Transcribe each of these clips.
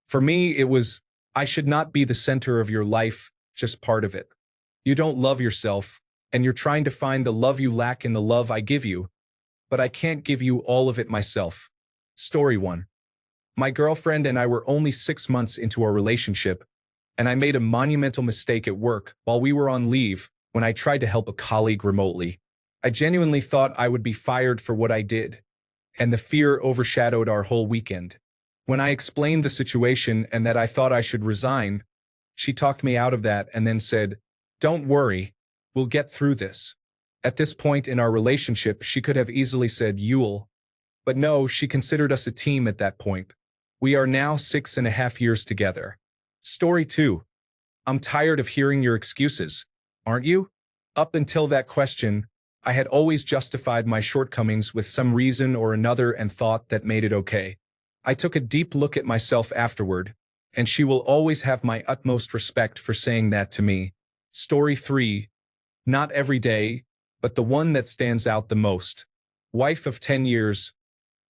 For me, it was, I should not be the center of your life, just part of it. You don't love yourself, and you're trying to find the love you lack in the love I give you, but I can't give you all of it myself. Story 1. My girlfriend and I were only 6 months into our relationship, and I made a monumental mistake at work while we were on leave when I tried to help a colleague remotely. I genuinely thought I would be fired for what I did, and the fear overshadowed our whole weekend. When I explained the situation and that I thought I should resign, she talked me out of that and then said, "Don't worry, we'll get through this." At this point in our relationship, she could have easily said, "You'll." But no, she considered us a team at that point. We are now 6.5 years together. Story 2. I'm tired of hearing your excuses, aren't you? Up until that question, I had always justified my shortcomings with some reason or another and thought that made it okay. I took a deep look at myself afterward, and she will always have my utmost respect for saying that to me. Story 3. Not every day, but the one that stands out the most. Wife of 10 years.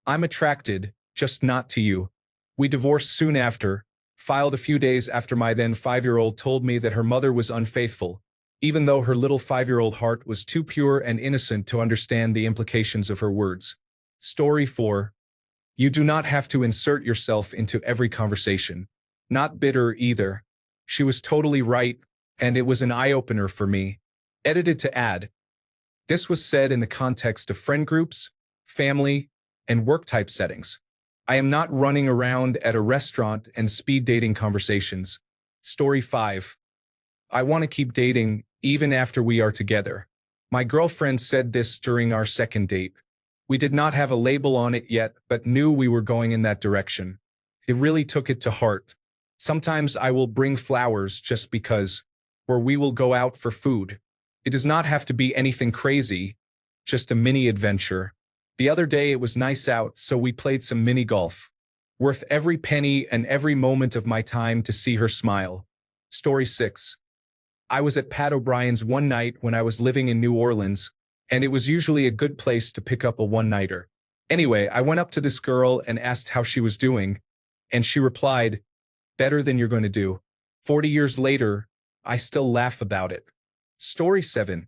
I'm attracted, just not to you. We divorced soon after, filed a few days after my then 5-year-old told me that her mother was unfaithful, even though her little 5-year-old heart was too pure and innocent to understand the implications of her words. Story 4. You do not have to insert yourself into every conversation. Not bitter either. She was totally right, and it was an eye-opener for me. Edited to add. This was said in the context of friend groups, family, and work-type settings. I am not running around at a restaurant and speed dating conversations. Story 5. I want to keep dating even after we are together. My girlfriend said this during our second date. We did not have a label on it yet, but knew we were going in that direction. It really took it to heart. Sometimes I will bring flowers just because, or we will go out for food. It does not have to be anything crazy, just a mini adventure. The other day it was nice out, so we played some mini golf. Worth every penny and every moment of my time to see her smile. Story 6. I was at Pat O'Brien's one night when I was living in New Orleans, and it was usually a good place to pick up a one-nighter. Anyway, I went up to this girl and asked how she was doing, and she replied, "Better than you're going to do." 40 years later, I still laugh about it. Story 7.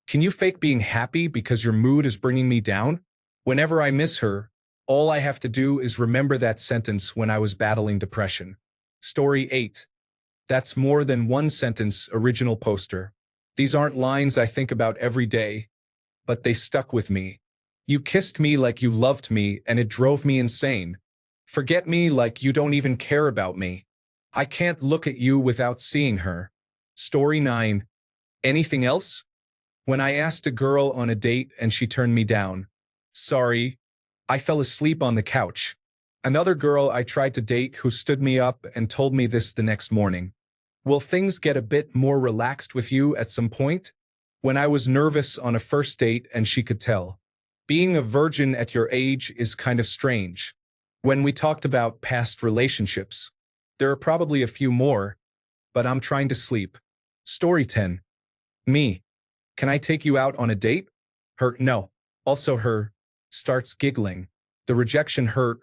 Can you fake being happy because your mood is bringing me down? Whenever I miss her, all I have to do is remember that sentence when I was battling depression. Story 8. That's more than one sentence, original poster. These aren't lines I think about every day, but they stuck with me. You kissed me like you loved me, and it drove me insane. Forget me like you don't even care about me. I can't look at you without seeing her. Story 9. Anything else? When I asked a girl on a date and she turned me down. Sorry, I fell asleep on the couch. Another girl I tried to date who stood me up and told me this the next morning. Will things get a bit more relaxed with you at some point? When I was nervous on a first date and she could tell. Being a virgin at your age is kind of strange. When we talked about past relationships, there are probably a few more, but I'm trying to sleep. Story 10. Me. Can I take you out on a date? Her, no. Also her, starts giggling. The rejection hurt,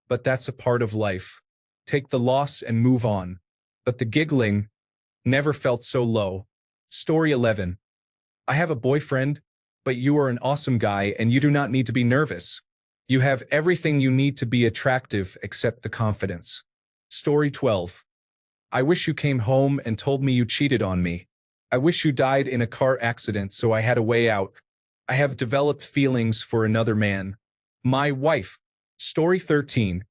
but that's a part of life. Take the loss and move on. But the giggling never felt so low. Story 11. I have a boyfriend, but you are an awesome guy and you do not need to be nervous. You have everything you need to be attractive except the confidence. Story 12. I wish you came home and told me you cheated on me. I wish you died in a car accident so I had a way out. I have developed feelings for another man. My wife. Story 13.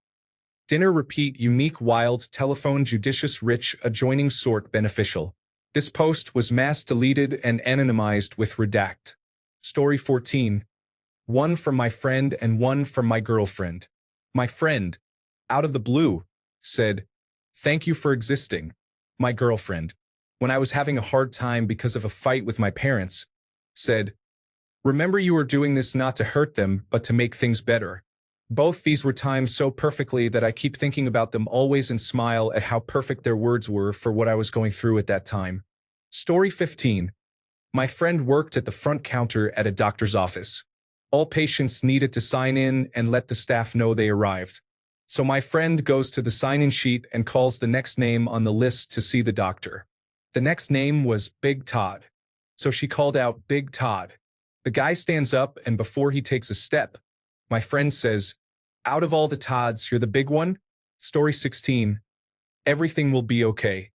Dinner repeat unique wild telephone judicious rich adjoining sort beneficial. This post was mass deleted and anonymized with redact. Story 14. One from my friend and one from my girlfriend. My friend, out of the blue, said, "Thank you for existing." My girlfriend, when I was having a hard time because of a fight with my parents, said, "Remember you were doing this not to hurt them, but to make things better." Both these were timed so perfectly that I keep thinking about them always and smile at how perfect their words were for what I was going through at that time. Story 15. My friend worked at the front counter at a doctor's office. All patients needed to sign in and let the staff know they arrived. So my friend goes to the sign-in sheet and calls the next name on the list to see the doctor. The next name was Big Todd. So she called out, "Big Todd." The guy stands up, and before he takes a step, my friend says, "Out of all the Todds, you're the big one?" Story 16. Everything will be okay,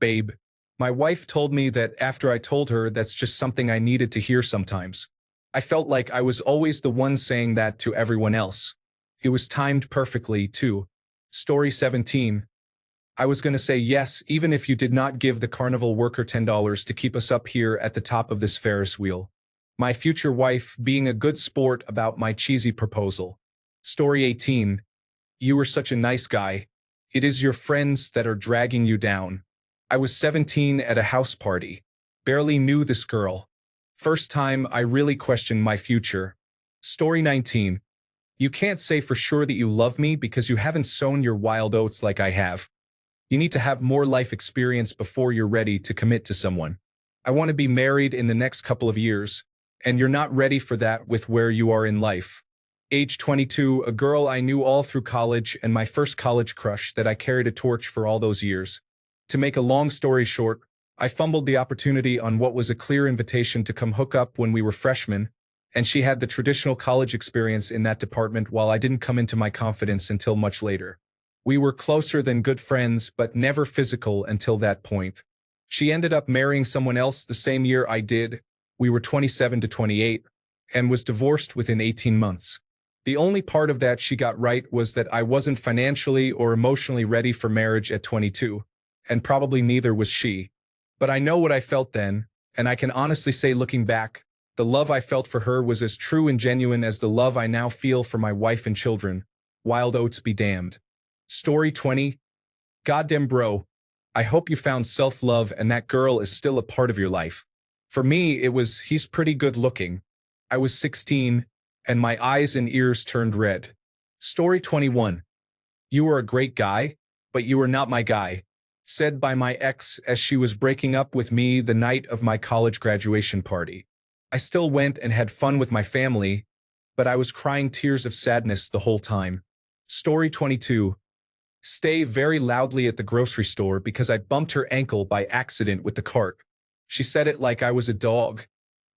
babe. My wife told me that after I told her that's just something I needed to hear sometimes. I felt like I was always the one saying that to everyone else. It was timed perfectly, too. Story 17. I was gonna say yes, even if you did not give the carnival worker $10 to keep us up here at the top of this Ferris wheel. My future wife being a good sport about my cheesy proposal. Story 18. You were such a nice guy. It is your friends that are dragging you down. I was 17 at a house party. Barely knew this girl. First time I really questioned my future. Story 19. You can't say for sure that you love me because you haven't sown your wild oats like I have. You need to have more life experience before you're ready to commit to someone. I want to be married in the next couple of years, and you're not ready for that with where you are in life. Age 22, a girl I knew all through college and my first college crush that I carried a torch for all those years. To make a long story short, I fumbled the opportunity on what was a clear invitation to come hook up when we were freshmen, and she had the traditional college experience in that department while I didn't come into my confidence until much later. We were closer than good friends, but never physical until that point. She ended up marrying someone else the same year I did. We were 27 to 28, and was divorced within 18 months. The only part of that she got right was that I wasn't financially or emotionally ready for marriage at 22, and probably neither was she. But I know what I felt then, and I can honestly say looking back, the love I felt for her was as true and genuine as the love I now feel for my wife and children. Wild oats be damned. Story 20. Goddamn bro, I hope you found self-love and that girl is still a part of your life. For me, it was, he's pretty good looking. I was 16, and my eyes and ears turned red. Story 21. You were a great guy, but you were not my guy. Said by my ex as she was breaking up with me the night of my college graduation party. I still went and had fun with my family, but I was crying tears of sadness the whole time. Story 22. Stay very loudly at the grocery store because I bumped her ankle by accident with the cart. She said it like I was a dog,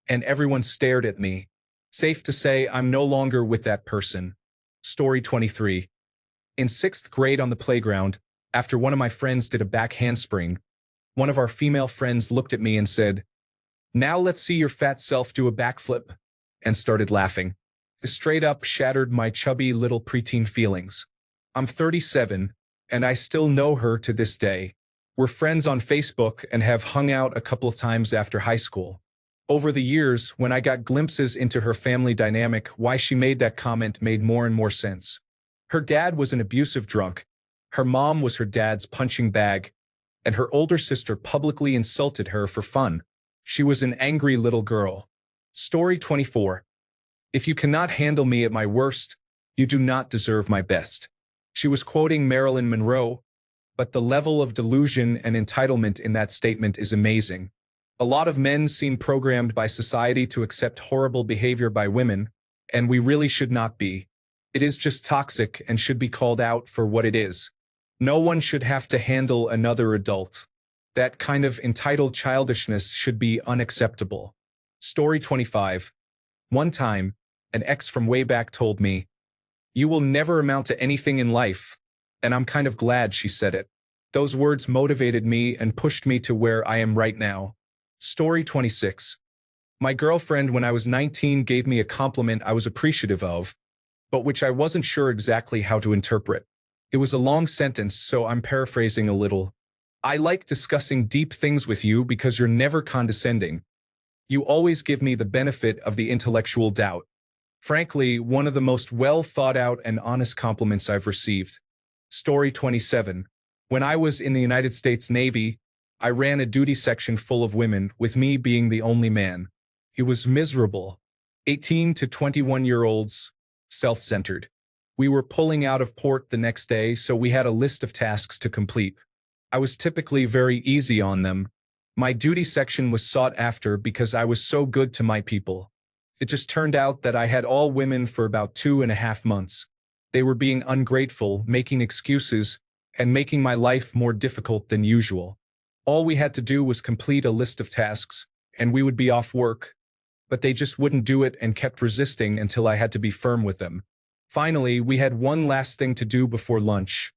and everyone stared at me. Safe to say I'm no longer with that person. Story 23. In 6th grade on the playground, after one of my friends did a back handspring, one of our female friends looked at me and said, "Now let's see your fat self do a backflip," and started laughing. This straight up shattered my chubby little preteen feelings. I'm 37, and I still know her to this day. We're friends on Facebook and have hung out a couple of times after high school. Over the years, when I got glimpses into her family dynamic, why she made that comment made more and more sense. Her dad was an abusive drunk, her mom was her dad's punching bag, and her older sister publicly insulted her for fun. She was an angry little girl. Story 24. If you cannot handle me at my worst, you do not deserve my best. She was quoting Marilyn Monroe, but the level of delusion and entitlement in that statement is amazing. A lot of men seem programmed by society to accept horrible behavior by women, and we really should not be. It is just toxic and should be called out for what it is. No one should have to handle another adult. That kind of entitled childishness should be unacceptable. Story 25. One time, an ex from way back told me, "You will never amount to anything in life," and I'm kind of glad she said it. Those words motivated me and pushed me to where I am right now. Story 26. My girlfriend when I was 19 gave me a compliment I was appreciative of, but which I wasn't sure exactly how to interpret. It was a long sentence, so I'm paraphrasing a little. I like discussing deep things with you because you're never condescending. You always give me the benefit of the intellectual doubt. Frankly, one of the most well thought out and honest compliments I've received. Story 27. When I was in the United States Navy, I ran a duty section full of women, with me being the only man. It was miserable. 18 to 21-year-olds, self-centered. We were pulling out of port the next day, so we had a list of tasks to complete. I was typically very easy on them. My duty section was sought after because I was so good to my people. It just turned out that I had all women for about 2.5 months. They were being ungrateful, making excuses, and making my life more difficult than usual. All we had to do was complete a list of tasks, and we would be off work. But they just wouldn't do it and kept resisting until I had to be firm with them. Finally, we had one last thing to do before lunch: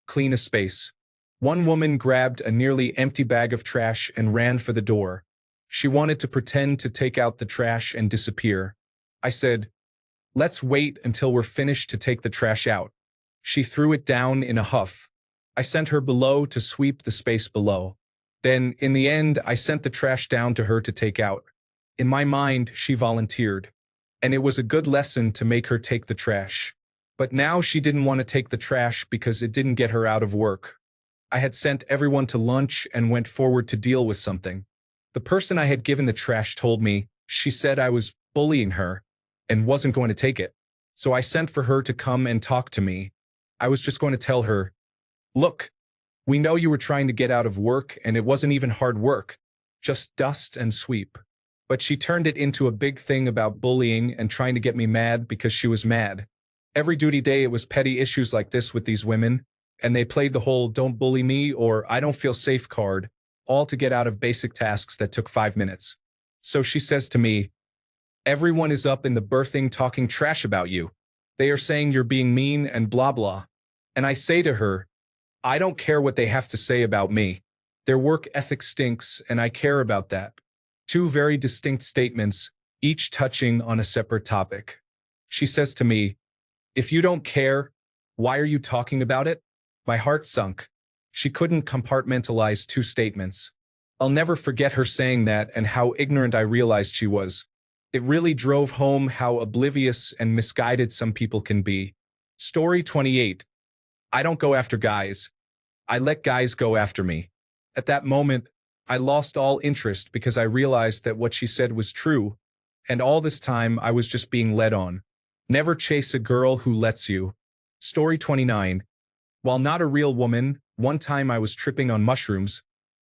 clean a space. One woman grabbed a nearly empty bag of trash and ran for the door. She wanted to pretend to take out the trash and disappear. I said, "Let's wait until we're finished to take the trash out." She threw it down in a huff. I sent her below to sweep the space below. Then, in the end, I sent the trash down to her to take out. In my mind, she volunteered, and it was a good lesson to make her take the trash. But now she didn't want to take the trash because it didn't get her out of work. I had sent everyone to lunch and went forward to deal with something. The person I had given the trash told me she said I was bullying her and wasn't going to take it. So I sent for her to come and talk to me. I was just going to tell her, "Look, we know you were trying to get out of work and it wasn't even hard work, just dust and sweep." But she turned it into a big thing about bullying and trying to get me mad because she was mad. Every duty day it was petty issues like this with these women, and they played the whole "don't bully me" or "I don't feel safe" card, all to get out of basic tasks that took 5 minutes. So she says to me, "Everyone is up in the birthing talking trash about you. They are saying you're being mean and blah blah." And I say to her, "I don't care what they have to say about me. Their work ethic stinks and I care about that." Two very distinct statements, each touching on a separate topic. She says to me, "If you don't care, why are you talking about it?" My heart sunk. She couldn't compartmentalize two statements. I'll never forget her saying that and how ignorant I realized she was. It really drove home how oblivious and misguided some people can be. Story 28. I don't go after guys. I let guys go after me. At that moment, I lost all interest because I realized that what she said was true, and all this time I was just being led on. Never chase a girl who lets you. Story 29. While not a real woman, one time I was tripping on mushrooms.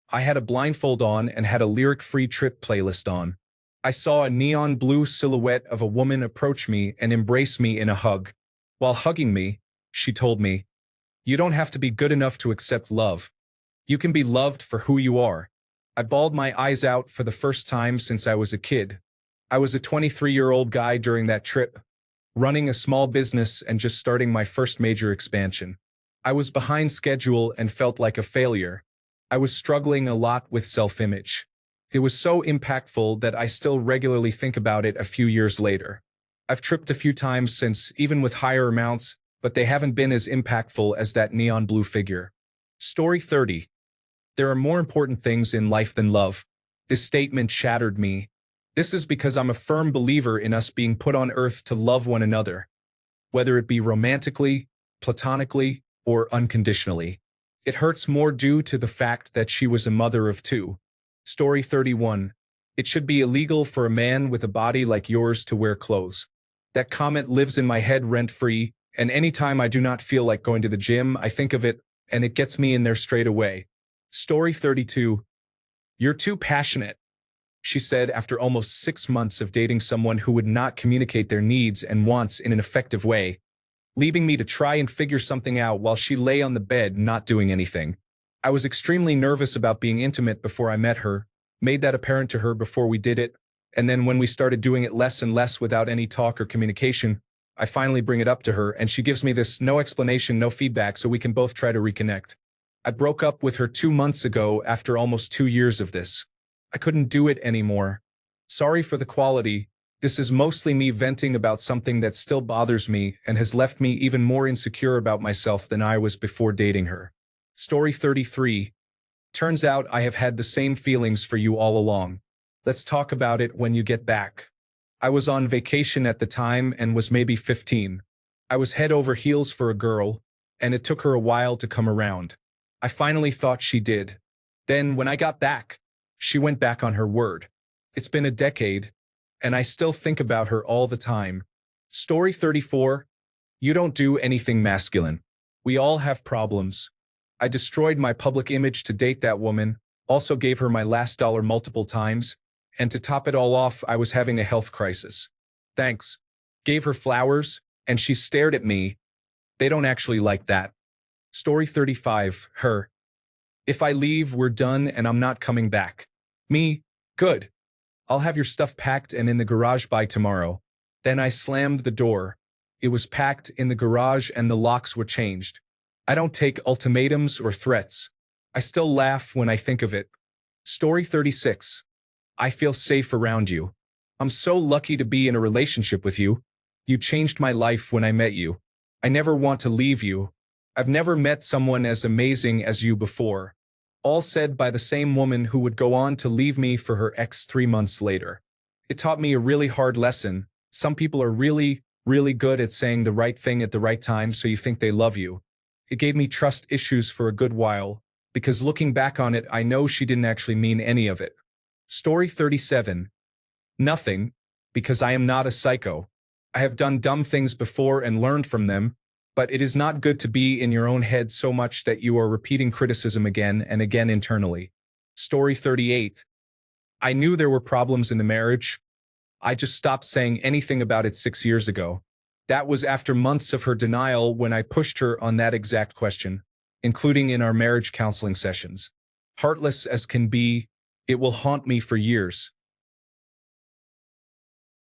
I had a blindfold on and had a lyric-free trip playlist on. I saw a neon blue silhouette of a woman approach me and embrace me in a hug. While hugging me, she told me, "You don't have to be good enough to accept love. You can be loved for who you are." I bawled my eyes out for the first time since I was a kid. I was a 23-year-old guy during that trip, running a small business and just starting my first major expansion. I was behind schedule and felt like a failure. I was struggling a lot with self-image. It was so impactful that I still regularly think about it a few years later. I've tripped a few times since, even with higher amounts, but they haven't been as impactful as that neon blue figure. Story 30. There are more important things in life than love. This statement shattered me. This is because I'm a firm believer in us being put on earth to love one another, whether it be romantically, platonically, or unconditionally. It hurts more due to the fact that she was a mother of two. Story 31. It should be illegal for a man with a body like yours to wear clothes. That comment lives in my head rent-free, and anytime I do not feel like going to the gym, I think of it, and it gets me in there straight away. Story 32. You're too passionate, she said after almost 6 months of dating someone who would not communicate their needs and wants in an effective way, leaving me to try and figure something out while she lay on the bed not doing anything. I was extremely nervous about being intimate before I met her, made that apparent to her before we did it, and then when we started doing it less and less without any talk or communication, I finally bring it up to her and she gives me this no explanation, no feedback so we can both try to reconnect. I broke up with her 2 months ago after almost 2 years of this. I couldn't do it anymore. Sorry for the quality. This is mostly me venting about something that still bothers me and has left me even more insecure about myself than I was before dating her. Story 33. Turns out I have had the same feelings for you all along. Let's talk about it when you get back. I was on vacation at the time and was maybe 15. I was head over heels for a girl, and it took her a while to come around. I finally thought she did. Then, when I got back, she went back on her word. It's been a decade, and I still think about her all the time. Story 34. You don't do anything masculine. We all have problems. I destroyed my public image to date that woman, also gave her my last dollar multiple times, and to top it all off, I was having a health crisis. Thanks. Gave her flowers, and she stared at me, They don't actually like that. Story 35, her. If I leave, we're done and I'm not coming back. Me, good. I'll have your stuff packed and in the garage by tomorrow. Then I slammed the door. It was packed in the garage and the locks were changed. I don't take ultimatums or threats. I still laugh when I think of it. Story 36. I feel safe around you. I'm so lucky to be in a relationship with you. You changed my life when I met you. I never want to leave you. I've never met someone as amazing as you before. All said by the same woman who would go on to leave me for her ex 3 months later. It taught me a really hard lesson. Some people are really, really good at saying the right thing at the right time so you think they love you. It gave me trust issues for a good while, because looking back on it, I know she didn't actually mean any of it. Story 37. Nothing, because I am not a psycho. I have done dumb things before and learned from them, but it is not good to be in your own head so much that you are repeating criticism again and again internally. Story 38. I knew there were problems in the marriage. I just stopped saying anything about it 6 years ago. That was after months of her denial when I pushed her on that exact question, including in our marriage counseling sessions. Heartless as can be, it will haunt me for years.